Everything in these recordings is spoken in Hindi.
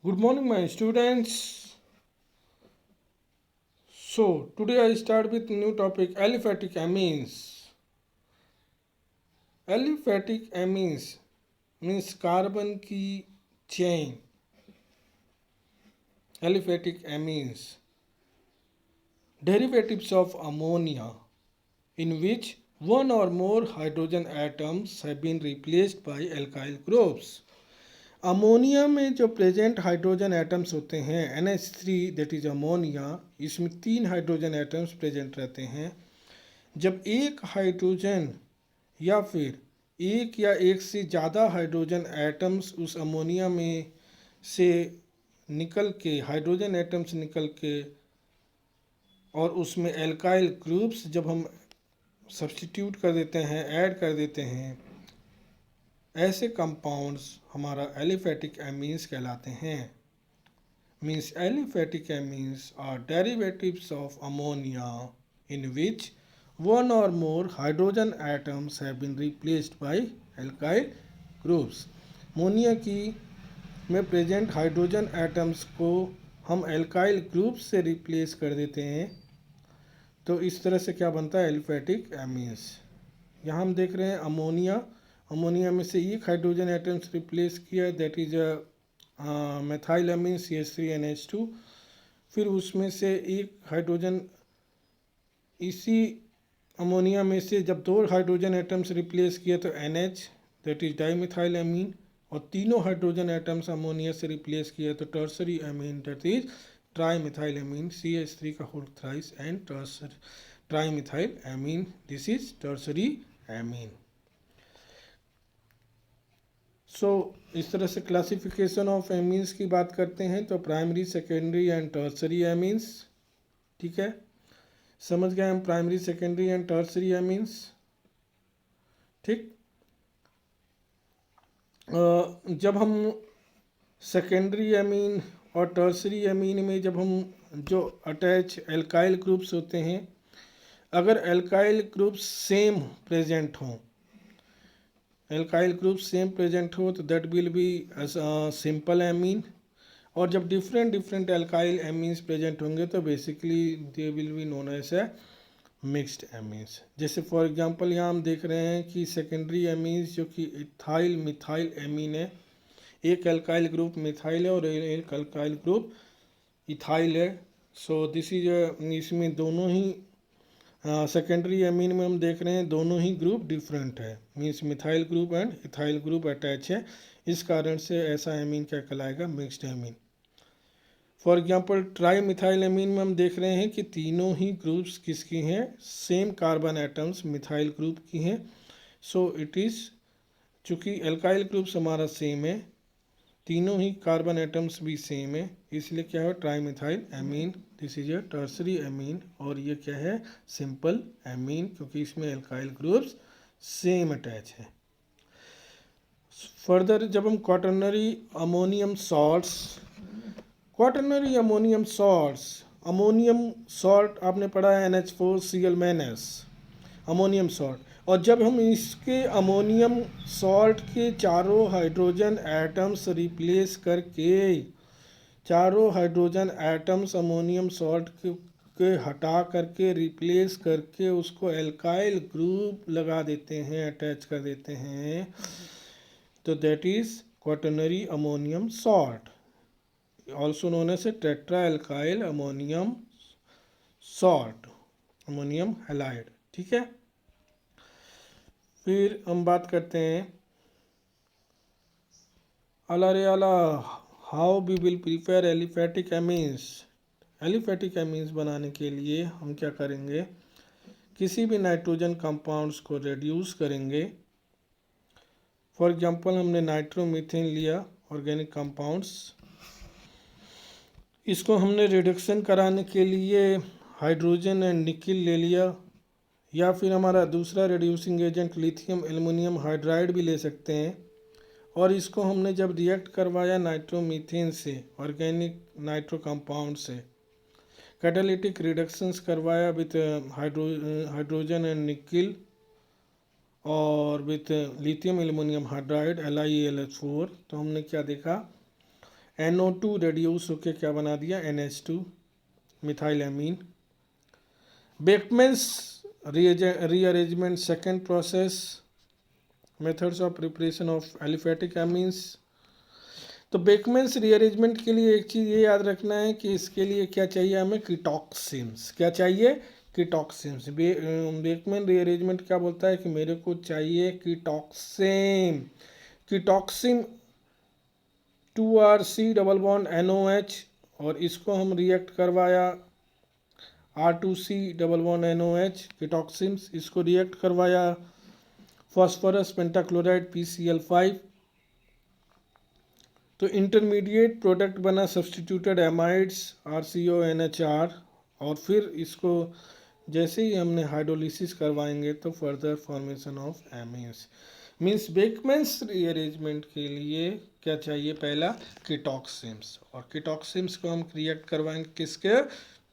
Good morning, my students. So, today I start with new topic aliphatic amines. Aliphatic amines means carbon की chain. Aliphatic amines, derivatives of ammonia, in which one or more hydrogen atoms have been replaced by alkyl groups. Ammonia में जो प्रेजेंट हाइड्रोजन एटम्स होते हैं NH3 दैट इज अमोनिया, इसमें 3 हाइड्रोजन एटम्स प्रेजेंट रहते हैं. जब एक हाइड्रोजन या फिर एक या एक से ज़्यादा हाइड्रोजन एटम्स उस अमोनिया में से निकल के हाइड्रोजन एटम्स निकल के और उसमें एल्काइल ग्रुप्स जब हम सब्स्टिट्यूट कर देते हैं, ऐड कर देते हैं, ऐसे कंपाउंड्स हमारा एलिफेटिक एमीन्स कहलाते हैं. Means aliphatic amines are derivatives of ammonia in which one or more hydrogen atoms have been replaced by alkyl groups. Ammonia की में प्रेजेंट हाइड्रोजन एटम्स को हम एल्काइल ग्रुप्स से रिप्लेस कर देते हैं, तो इस तरह से क्या बनता है एलिफेटिक एमीन्स. यहाँ हम देख रहे हैं अमोनिया में से एक हाइड्रोजन एटम्स रिप्लेस किया, that is methyl amine CH3NH2. फिर उसमें से एक हाइड्रोजन इसी अमोनिया में से जब 2 हाइड्रोजन एटम्स रिप्लेस किए तो NH that is dimethyl amine, और तीनों हाइड्रोजन एटम्स अमोनिया से रिप्लेस किए तो tertiary amine that is trimethyl amine CH3 का whole thrice and trimethyl amine, this is tertiary amine. So इस तरह से क्लासिफिकेशन ऑफ एमीन्स की बात करते हैं तो primary, secondary and tertiary amines. ठीक है, समझ गए हम primary, secondary and tertiary amines. ठीक, जब हम सेकेंडरी एमीन और टर्सरी एमीन में जब हम जो अटैच एल्काइल ग्रुप्स होते हैं, अगर एल्काइल ग्रुप्स सेम प्रेजेंट हों, एल्काइल ग्रुप सेम प्रेजेंट हो तो that will be simple amine. और जब डिफरेंट एल्काइल एमीन्स प्रेजेंट होंगे तो basically they will be known as a mixed amines. जैसे फॉर एग्जांपल यहाँ हम देख रहे हैं कि सेकेंडरी एमीन्स जो कि इथाइल मिथाइल एमीन है, एक एल्काइल ग्रुप मिथाइल है और एक एल्काइल ग्रुप इथाइल है. सो दिस इज, इसमें दोनों ही सेकेंडरी एमीन में हम देख रहे हैं दोनों ही ग्रुप डिफरेंट है, means methyl group and ethyl group attach है. इस कारण से ऐसा एमीन क्या कहलाएगा, mixed amine. For example tri methyl amine में हम देख रहे हैं कि तीनों ही ग्रुप्स किसकी हैं, same carbon atoms methyl group की हैं. सो इट इज़, चूँकि एल्काइल ग्रुप्स हमारा सेम है, तीनों ही कार्बन एटम्स भी सेम है, इसलिए क्या है tri methyl amine, this is a tertiary amine. और ये क्या है, सिंपल एमीन, क्योंकि इसमें एल्काइल ग्रुप्स सेम अटैच है. फर्दर जब हम quaternary ammonium salts, quaternary ammonium salts, ammonium salt आपने पढ़ा है NH4Cl-, अमोनियम सॉल्ट. और जब हम इसके अमोनियम सॉल्ट के चारों हाइड्रोजन एटम्स रिप्लेस करके, चारों हाइड्रोजन एटम्स अमोनियम सॉल्ट के हटा करके रिप्लेस करके उसको एल्काइल ग्रुप लगा देते हैं, अटैच कर देते हैं, तो that is quaternary ammonium salt, also known as tetra alkyl ammonium salt, ammonium halide. ठीक है, फिर हम बात करते हैं अला how we will prepare aliphatic amines. Aliphatic amines बनाने के लिए हम क्या करेंगे, किसी भी नाइट्रोजन कंपाउंड्स को रिड्यूस करेंगे. फॉर एग्जांपल हमने नाइट्रोमीथेन लिया, ऑर्गेनिक कंपाउंड्स, इसको हमने रिडक्शन कराने के लिए हाइड्रोजन एंड निकिल ले लिया, या फिर हमारा दूसरा reducing agent lithium aluminium hydride भी ले सकते हैं. और इसको हमने जब रिएक्ट करवाया नाइट्रोमीथेन से, ऑर्गेनिक नाइट्रो कंपाउंड से, कैटालिटिक रिडक्शंस करवाया विथ हाइड्रोजन एंड निकिल और with lithium aluminium hydride LiAlH4, तो हमने क्या देखा, NO2 रेड्यूस होके क्या बना दिया, NH2 methyl amine. Beckmann's rearrangement second process, methods of preparation of aliphatic amines. तो बेकमैन्स रीअरेंजमेंट के लिए एक चीज़ ये याद रखना है कि इसके लिए क्या चाहिए हमें, कीटॉक्सिन्स। क्या चाहिए, कीटॉक्सिन्स। बेकमैन रीअरेंजमेंट क्या बोलता है कि मेरे को चाहिए कीटॉक्सिन। कीटॉक्सिन 2RC डबल बॉन्ड NOH, और इसको हम रिएक्ट करवाया R2C डबल बॉन्ड NOH, कीटॉक्सिन्स, इसको रिएक्ट करवाया फॉस्फोरस पेंटाक्लोराइड PCl5, तो इंटरमीडिएट प्रोडक्ट बना सब्सटीट्यूटेड एमाइड्स RCONHR, और फिर इसको जैसे ही हमने हाइड्रोलिसिस करवाएंगे तो further formation of amines. Means Beckmann's rearrangement के लिए क्या चाहिए, पहला कीटॉक्सिन्स, और कीटॉक्सिन्स को हम रिएक्ट करवाएंगे किसके,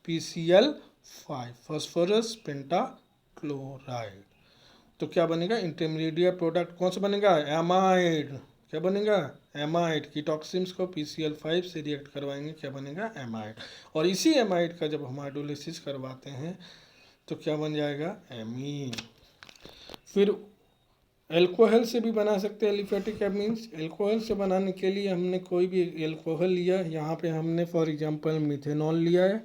PCl5 फॉस्फोरस पेंटाक्लोराइड। तो क्या बनेगा, इंटरमीडिएट प्रोडक्ट कौन सा बनेगा, एमाइड। क्या बनेगा, एमाइड। कीटॉक्सिन्स को PCl5 से रिएक्ट करवाएंगे, क्या बनेगा, एमाइड। और इसी एमाइड का जब हम हाइड्रोलिसिस करवाते हैं तो क्या बन जाएगा, एमीन। फिर एल्कोहल से भी बना सकते हैं एलिफेटिक एमीन्स। एल्कोहल से बनाने के लिए हमने कोई भी एल्कोहल लिया, यहाँ पे हमने फॉर एग्जांपल मिथेनॉल लिया है,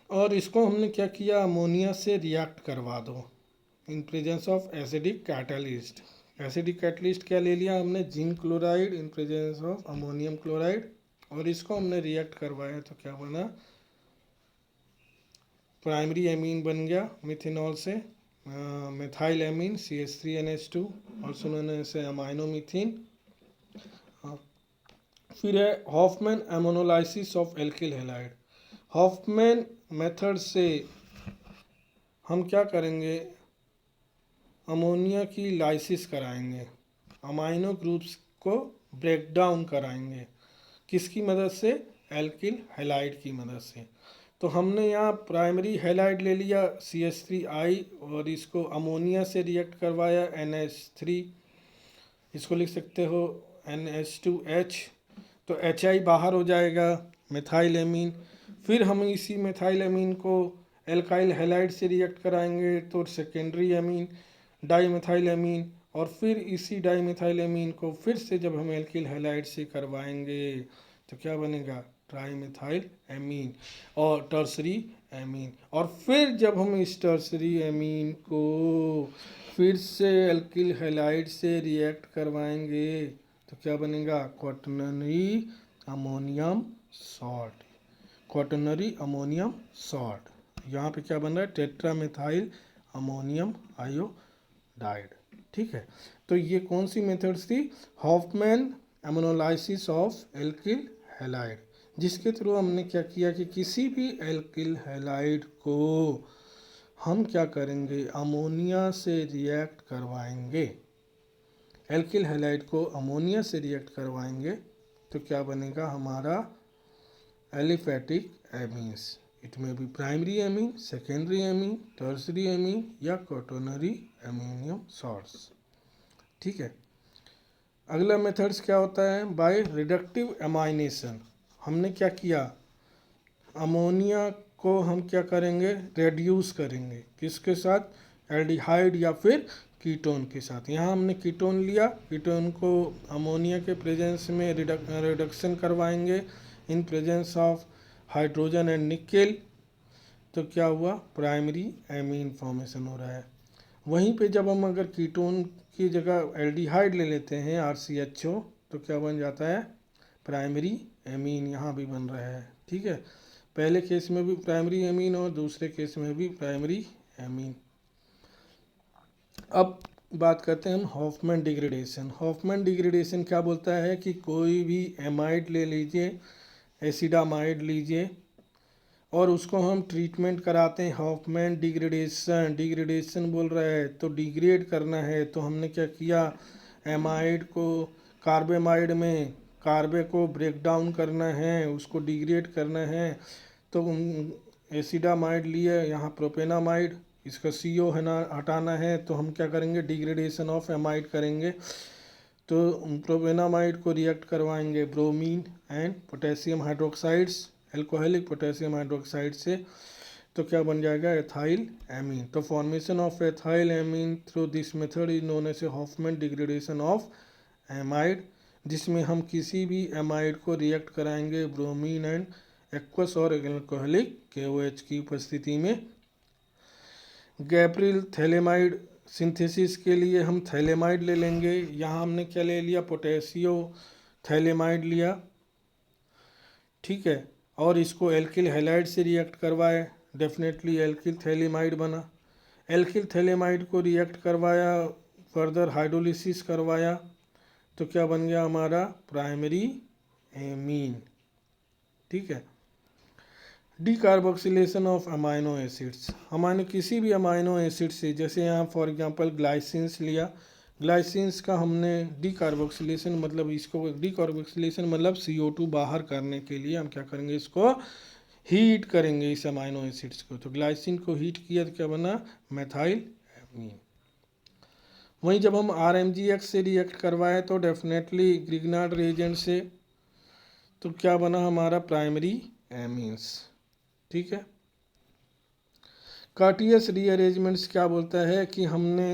और इसको हमने क्या किया, अमोनिया से रिएक्ट करवा दो in presence of acidic catalyst. Acidic catalyst क्या ले लिया हमने, zinc chloride in presence of ammonium chloride, और इसको हमने रिएक्ट करवाया तो क्या बना, प्राइमरी एमीन बन गया मिथेनॉल से, मिथाइल एमीन CH3NH2, और सुनने से अमाइनोमीथिन। फिर है Hofmann ammonolysis of alkyl halide. Hofmann method से हम क्या करेंगे, अमोनिया की लाइसिस कराएंगे, अमाइनो ग्रुप्स को ब्रेक डाउन कराएंगे, किसकी मदद से, एल्किल हैलाइड की मदद से। तो हमने यहाँ प्राइमरी हैलाइड ले लिया CH3I, और इसको अमोनिया से रिएक्ट करवाया NH3, इसको लिख सकते हो NH2H, तो HI बाहर हो जाएगा, मिथाइल एमीन। फिर हम इसी मिथाइल एमीन को एल्काइल हैलाइड से रिएक्ट कराएंगे तो सेकेंडरी एमीन डाईमिथाइल एमीन, और फिर इसी डाईमिथाइल एमीन को फिर से जब हम एल्किल हैलाइड से करवाएंगे तो क्या बनेगा, ट्राईमिथाइल एमीन और टर्सरी एमीन। और फिर जब हम इस टर्सरी एमीन को फिर से एल्किल हैलाइड से रिएक्ट करवाएंगे तो क्या बनेगा, quaternary ammonium salt. Quaternary ammonium salt, यहाँ पे क्या बन रहा है, टेट्रामिथाइल अमोनियम आयोडाइड। ठीक है, तो ये कौन सी मेथड्स थी, Hoffmann ammonolysis of alkyl halide, जिसके थ्रू हमने क्या किया कि किसी भी एल्किल हैलाइड को हम क्या करेंगे, अमोनिया से रिएक्ट करवाएंगे। एल्किल हैलाइड को अमोनिया से रिएक्ट करवाएंगे तो क्या बनेगा हमारा, एलिफेटिक एमीन्स। इट में be primary amine, secondary amine, tertiary amine या क्वाटर्नरी अमोनियम सॉल्ट्स। ठीक है, अगला मेथड्स क्या होता है, बाय रिडक्टिव एमाइनेशन। हमने क्या किया, अमोनिया को हम क्या करेंगे, रेड्यूस करेंगे, किसके साथ, एल्डिहाइड या फिर कीटोन के साथ। यहाँ हमने कीटोन लिया, कीटोन को अमोनिया के प्रेजेंस में रिडक्शन करवाएंगे in presence of hydrogen and nickel, तो क्या हुआ, प्राइमरी एमीन फॉर्मेशन हो रहा है। वहीं पे जब हम अगर कीटोन की जगह एल्डिहाइड ले लेते हैं RCHO तो क्या बन जाता है, प्राइमरी एमीन, यहाँ भी बन रहा है। ठीक है, पहले केस में भी प्राइमरी एमीन और दूसरे केस में भी प्राइमरी एमीन। अब बात करते हैं हम हॉफमैन डिग्रेडेशन। हॉफमैन डिग्रेडेशन क्या बोलता है कि कोई भी एमाइड ले लीजिए, एसिडामाइड लीजिए, और उसको हम ट्रीटमेंट कराते हैं हॉफमैन डिग्रेडेशन। डिग्रेडेशन बोल रहा है तो डिग्रेड करना है, तो हमने क्या किया, एमाइड को कार्बेमाइड में कार्बे को ब्रेक डाउन करना है, उसको डिग्रेड करना है, तो एसिडामाइड लिए, यहाँ प्रोपेनामाइड, इसका CO है ना हटाना है, तो हम क्या करेंगे, डिग्रेडेशन ऑफ एमाइड करेंगे। तो प्रोपेनामाइड को रिएक्ट करवाएंगे bromine and potassium hydroxides, alcoholic potassium hydroxide से, तो क्या बन जाएगा एथाइल एमीन। तो formation of ethyl amine through this method is known as a Hofmann degradation of amide, जिसमें हम किसी भी एमाइड को रिएक्ट कराएंगे ब्रोमीन एंड एक्वस और एल्कोहलिक KOH की उपस्थिति में। गैब्रियल थैलेमाइड सिंथेसिस के लिए हम थैलेमाइड ले लेंगे। यहाँ हमने क्या ले लिया, पोटेशियो थैलेमाइड लिया, ठीक है, और इसको एल्किल हैलाइड से रिएक्ट करवाए, डेफिनेटली एल्किल थैलेमाइड बना। एल्किल थैलेमाइड को रिएक्ट करवाया, फर्दर हाइड्रोलिसिस करवाया, तो क्या बन गया हमारा प्राइमरी एमीन, ठीक है। डीकार्बोक्सिलेशन ऑफ अमाइनो एसिड्स, हमारे किसी भी अमाइनो एसिड से, जैसे यहाँ फॉर एग्जांपल ग्लाइसिन्स लिया, ग्लाइसिन्स का हमने डीकार्बोक्सिलेशन मतलब इसको डीकार्बोक्सिलेशन मतलब CO2 बाहर करने के लिए हम क्या करेंगे, इसको हीट करेंगे इस अमाइनो एसिड्स को। तो ग्लाइसिन को हीट किया तो क्या बना मेथाइल एमीन। वहीं जब हम RMGX से रिएक्ट करवाए तो डेफिनेटली ग्रिग्नार्ड रिएजेंट से, तो क्या बना हमारा प्राइमरी एमीन्स, ठीक है। कार्टियस रीअरेंजमेंट्स क्या बोलता है कि हमने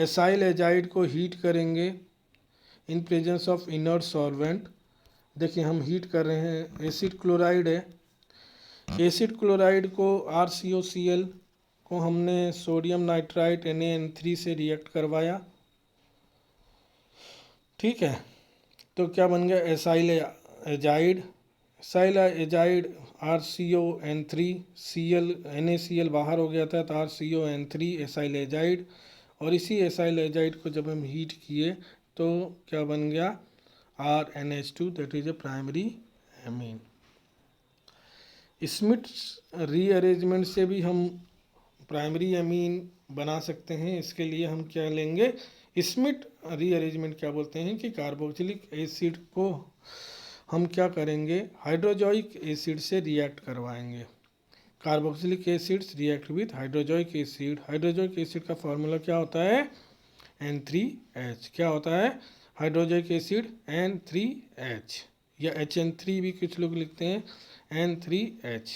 एसाइल एजाइड को हीट करेंगे in presence of inert solvent. देखिए हम हीट कर रहे हैं, एसिड क्लोराइड है, एसिड क्लोराइड को RCOCl को हमने सोडियम नाइट्राइट NaN3 से रिएक्ट करवाया, ठीक है। तो क्या बन गया acyl azide, acyl azide RCON3, NaCl बाहर हो गया था तो RCON3 एसाइल एजाइड, और इसी एसाइल एजाइड को जब हम हीट किए तो क्या बन गया RNH2, that is a primary amine. Smiths rearrangement से भी हम प्राइमरी एमीन बना सकते हैं। इसके लिए हम क्या लेंगे, स्मिथ रीअरेंजमेंट क्या बोलते हैं कि कार्बोक्सिलिक एसिड को हम क्या करेंगे हाइड्रोजोइक एसिड से रिएक्ट करवाएंगे। Carboxylic acids react with hydrazoic acid, hydrazoic acid का फॉर्मूला क्या होता है N3H, क्या होता है हाइड्रोजोइक एसिड N3H, या HN3 भी कुछ लोग लिखते हैं N3H,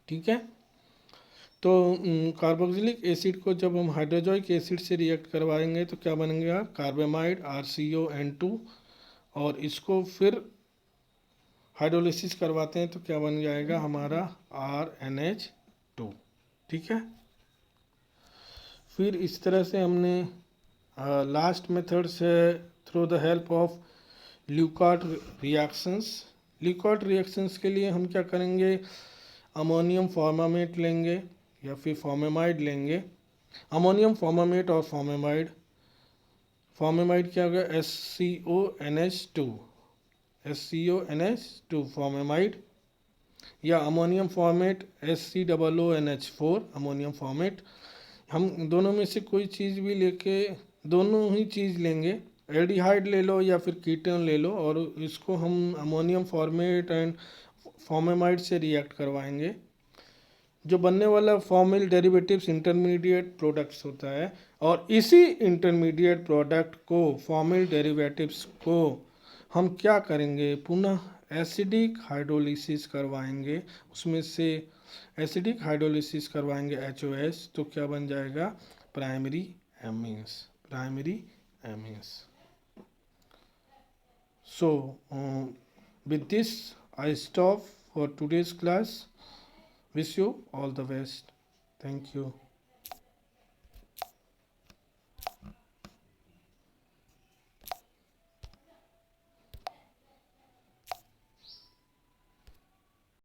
ठीक है। तो कार्बोक्सिलिक एसिड को जब हम हाइड्रोजोइक एसिड से रिएक्ट करवाएंगे तो क्या बनेगा कार्बेमाइड RCON2, और इसको फिर हाइड्रोलिसिस करवाते हैं तो क्या बन जाएगा हमारा RNH2, ठीक है। फिर इस तरह से हमने लास्ट मेथड से through the help of Leuckart reactions, Leuckart reactions के लिए हम क्या करेंगे अमोनियम फॉर्मामेट लेंगे या फिर फॉर्मेमाइड लेंगे। अमोनियम फॉर्मामेट और फॉर्मेमाइड, फॉर्मेमाइड क्या होगा SCONH2 फॉर्मेमाइड, या ammonium format SCOONH4 ammonium format. हम दोनों में से कोई चीज़ भी लेके दोनों ही चीज़ लेंगे, एल्डिहाइड ले लो या फिर कीटोन ले लो, और इसको हम अमोनियम फॉर्मेट एंड फॉर्मेमाइड से रिएक्ट करवाएंगे। जो बनने वाला फॉर्मिल डेरिवेटिव्स इंटरमीडिएट प्रोडक्ट्स होता है, और इसी इंटरमीडिएट प्रोडक्ट को फॉर्मिल डेरिवेटिव्स को हम क्या करेंगे पुनः एसिडिक हाइड्रोलिसिस करवाएंगे, उसमें से एसिडिक हाइड्रोलिसिस करवाएंगे HOH, तो क्या बन जाएगा primary amines, primary amines. So with this I stop for today's class. Wish you all the best. Thank you.